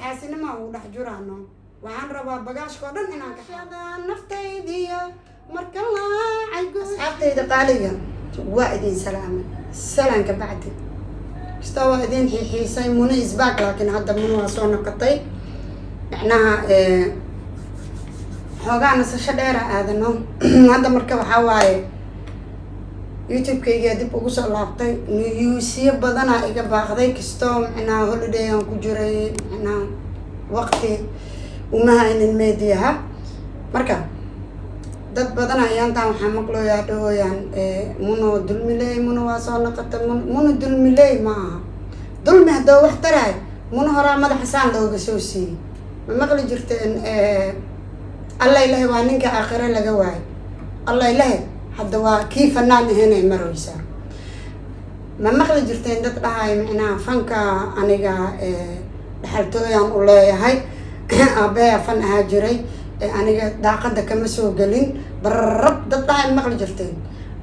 xaasinimo uu dhex jiraano waxaan rabaa bagaashkoo dhan inaan kaxada naftaydiyo marka laacay asxaabtayda qaaliga waa idin salaamay salaanka bacdi istaa waa idin xiisay muna isbaag laakiin hadda muna waa soo noqotay macnaha xoogaa nasasho dheera aadano hadda marka waxaa waaye youtube-kayga dib ugu soo laabtay niyuusyo badanaa iga baaqday kastoo macnaha holiday aan ku jiray macnaha waqti uma haynin mediaha marka dad badan ayaantaan waxaa maqlooyaa dhahooyaan muno dulmiley muna waa soo noqota muna dulmiley ma aha dulmi haddoo wax tarahay muna horaa madaxa saan looga soo siiyey ma maqli jirteen alla ilahay waa ninka aakhire laga waayo alla ilahay hadda waa kii fanaan ahaynay maraysaa ma maqli jirteen dad dhahay macnaha fanka aniga dhaxaltooyaan u leeyahay aabeya fan ahaa jiray aniga daaqada kama soo gelin bararab dad dhahay ma maqli jirteen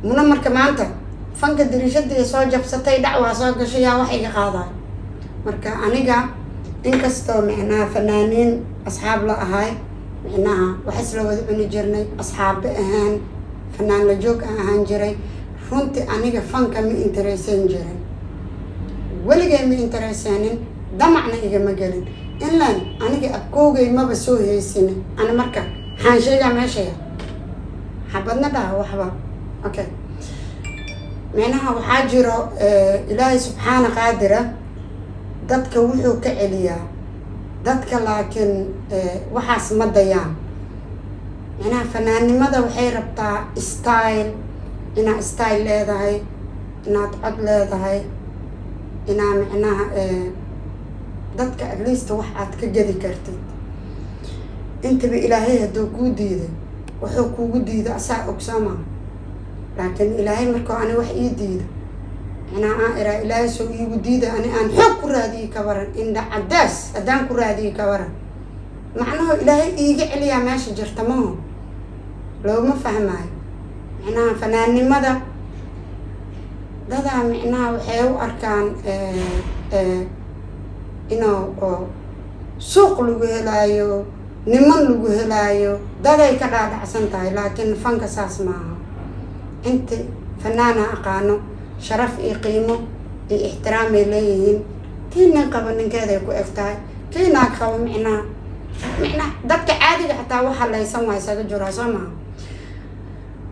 muna marka maanta fanka dariishadii soo jabsatay dhacwaa soo gashay yaa wax iga qaadaay marka aniga inkastoo macnaha fanaaniin asxaab la ahay macnaha wax isla wada cuni jirnay asxaabe ahaan fanaan la joog aan ahaan jiray runtii aniga fanka ma intereysan jirin weligay ma intereysanin damacna igama gelin inlan aniga abkoogay maba soo heysinin ani marka waxaan sheegaa meeshaya xabadna dhaha waxba okay macnaha waxaa jiro ilaahay subxaana qaadira dadka wuxuu ka celiyaa dadka laakiin waxaas ma dayaan macnaha fanaannimada waxay rabtaa style inaad style leedahay inaad cod leedahay inaa macnaha dadka at least wax aad ka gedi kartid intaba ilaahay hadduu kuu diiday wuxuu kuugu diida asaa ogsama laakiin ilaahay markoo ani wax ii diida macnaha aan iraa ilaahay soo iigu diida ani aan xoog ku raadiyey ka waran indha caddaas haddaan ku raadiyey ka waran macnaha ilaahay iiga celiyaa meesha jirta maho looma fahmaayo macnaha fanaannimada dadaa macnaha waxay u arkaan inuu oo suuq lagu helaayo niman lagu helaayo daday ka dhaadhacsan tahay laakiin fanka saas maaha inta fanaana aqaano sharaf iyo qiimo iyo ixtiraamay leeyihiin kii nin qabo ninkeeday ku eg tahay kii naag qabo macnaha dadka caadiga xataa waxa laysan waa isaga jiraa soo maha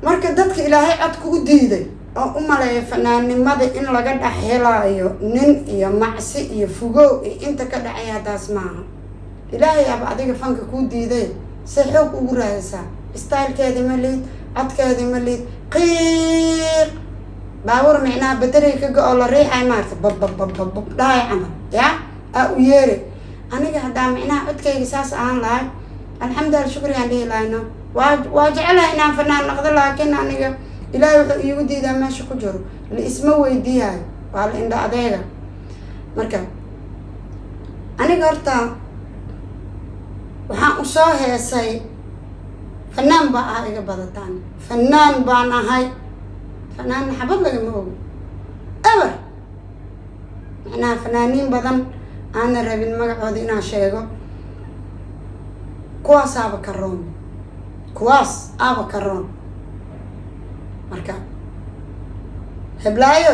marka dadka ilaahay cod kugu diiday oo u maleeya fanaannimada in laga dhex helaayo nin iyo macsi iyo fugow iyo inta ka dhacay haddaas maaha ilaahay aba adiga fanka kuu diiday say xoog ugu raadisaa stylekeedi ma liid codkeedi ma liid qiiq baawur macnaha batariga kaga oo la riixay maarta bababababab dhahay camal yaa aa u yeeri aniga haddaa macnaha codkayga saas ahaan lahay alxamdulillah shukrigaan dhihi lahayno waa jecelahay inaan fanaan noqdo laakiin aniga ilaahay wuxuu iigu diidaa meesha ku jiro la isma weydiiyayo waa la indha adeega marka aniga horta waxaan usoo heesay fanaan baa ah iga badataan fanaan baan ahay fanaan xabad lagama ogo eber macnaha fanaaniin badan aana rabin magacooda inaan sheego kuwaas aaba karoon kuwaas aaba karoon marka heblaayo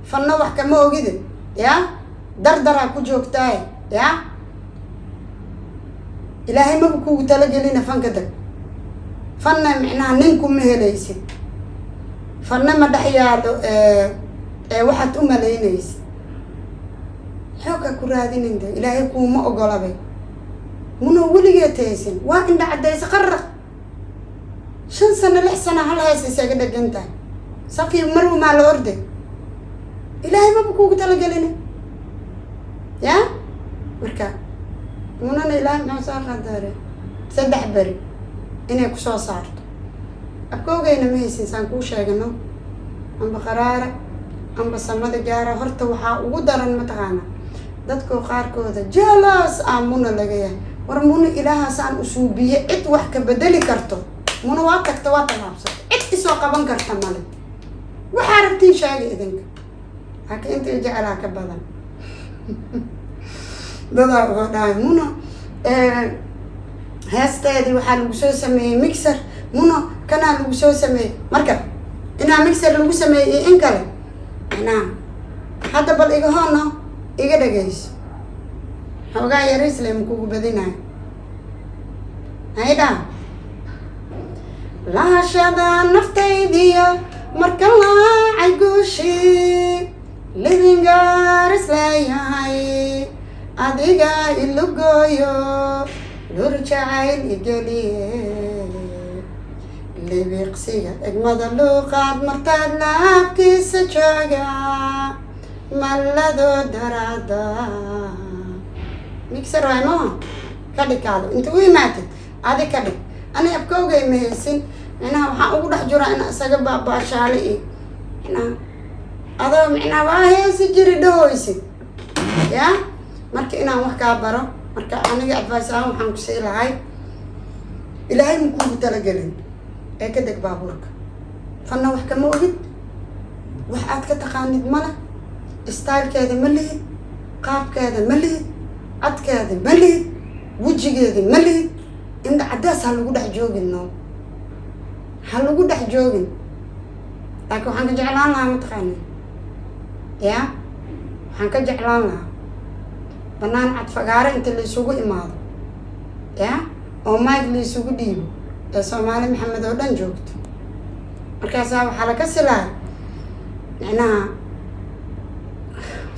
fanno wax kama ogide yaa dardaraa ku joogtaaye yaa ilaahay maba kugu talagelina fanka dag fanna macnaha ninkuma helaysid fanna ma dhex yaalo waxaad u malaynaysid xoogaa ku raadinayda ilaahay kuuma ogolabay muna weligeed haysin waa indha caddaysa qarraq 5 sano 6 sano hal hees isaga dhagan tahay safi marwa maa la orday ilaahay maba kugu talagelina yaa marka munana ilaahay maxuu soo qadare 3 beri inay ku soo saarto abkoogayna ma haysin saan kuu sheegano amba qaraara amba samada gaara horta waxaa ugu daran mataqaana dadkoo qaarkooda jealous muna laga yahay war muna ilaahaasaan usuubiye cid wax ka bedeli karto muna waa tagta waa talaabsata cid isoo qaban karta male waxaa rabtiin sheega idinka laakiin inta jecelaa ka badan dadaa wuxuu dhahay muno heesteedii waxaa lagu soo sameeyey mixer muno kanaa lagu soo sameeyey marka inaa mixer lagu sameeyey iyo in kale inaa hadda bal iga hoono iga dhagayso xoogaa yariisle makugu badinayo haydha lahashada naftaydiyo marka laacay guushii lidingaar isleeyahay adiga ilugooyo lur jacayl igeliye libiqsiga egmada luuqaad martaad laabkiisa jooga malladoo daraada mixer waay maha ka dhig kaado inta u imaatid adi ka dhig ani abkowgay ma haysin micnaha waxaan ugu dhex jiraa ina isaga baabaashaale iyo micnaha adoo micnaha waa heesi jiri dhahoysid ya marka inaan wax kaa baro marka aniga advice ahaan waxaan ku sii lahay ilaahay makuugu talagelin ee ka deg baabuurka fanna wax kama ogid wax aad ka taqaanid male stylekeeda ma lihid qaabkeeda ma lihid codkeeda ma lihid wejigeeda ma lihid indha caddees ha lagu dhex joogin no ha lagu dhex joogin laakiin waxaan ka jeclaan lahaa mataqaani ya waxaan ka jeclaan lahaa banaan cad fagaaro inta laysugu imaado ya oo mike laysugu dhiibo ee soomaali maxamed oo dhan joogto markaasaa waxaa laga silahay micnaha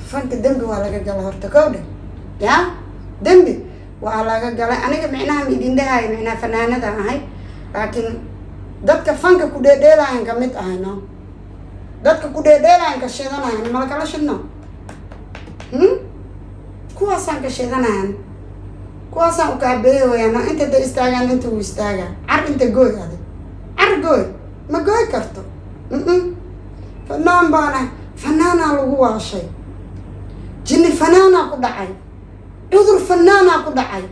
fanka dembi waa laga gala horta kowdhe ya dembi waa laga galay aniga micnaha ma idin dhahayo micnaha fanaanada ahay laakiin dadka fanka ku dheedheelayan ka mid ahay no dadka ku dheedheelayan ka shidanayan mala kala shidno kuwaasaan ka shidanayan kuwaasaan u kaabeeyoyaan no inta da istaagaan inta uu istaagaa car inta gooy adig car gooy ma gooy karto fanaan baana fanaanaa lagu waashay jinni fanaanaa ku dhacay cudur fanaanaa ku dhacay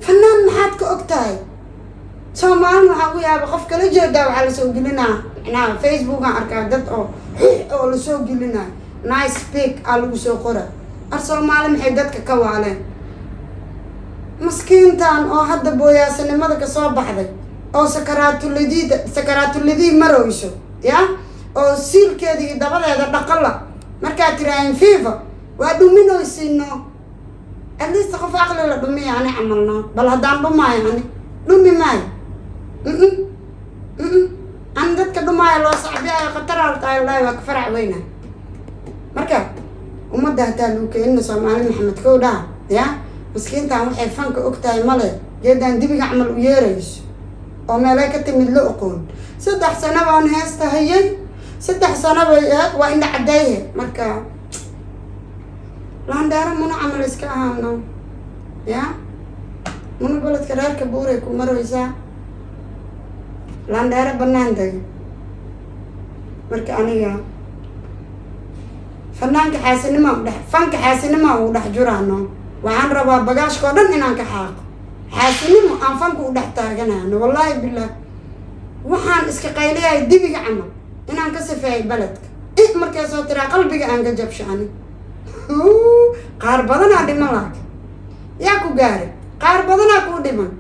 fanaan maxaad ka og tahay soomaalin waxaa ku yaaba qof kala jeedaa waxaa lasoo gelinaa micnaha facebookaan arkaa dad oo lasoo gelinaa nice pic aa lagu soo qora ar soomaali maxay dadka ka waaleen maskiintan oo hadda booyaasanimada kasoo baxday oo sakaraatuladii marayso ya oo siilkeeda iyo dabadeeda dhaqala markaad tiraahin fifa waa dhuminaysiino at least qof aqli la dhumiya ani camalno bal haddaan dhumaayo ani dhumi maayo an dadka dhumaayo loo sacbiyayo khataraaltaaylahi waa ka farac weyna marka ummadda hataa lagu keenina soomaali maxamed kow dhaha ya maskiintan waxay fanka og tahay male geedaan dibiga camal u yeerayso oo meelay ka timid la oqoon 3 sano baan heesta hayay 3 sano bay waa indha caddeeye marka laandheero muna camal iska ahaano ya muna baledka reerka buuray ku maraysaa laandheero banaan dega marka aniga fanaanka fanka xaasinima uu dhex jiraano waxaan rabaa bagaashka oo dhan inaan ka xaaqo xaasinimo aan fanka u dhex taaganano wallaahi bilah waxaan iska qaylayahay dibiga camal inaan ka safeeyay beledka markay soo tiraa qalbiga aan ka jabshaani qaar badanaa dhiman laaka yaa ku gaaray qaar badanaa kuu dhiman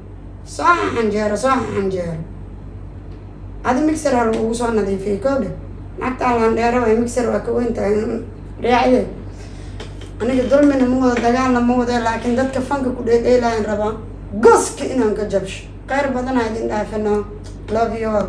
soo xanjeero adi mixer ha lagugu soo nadiifiyay koodhe naagtaan laandheero waay mixer waa ka weyntahay reacide aniga dulmina ma wada dagaalna ma wada laakiin dadka fanka ku dheedheelayan rabaa goska inaan ka jabsho khayr badanaa idin dhaafino love you all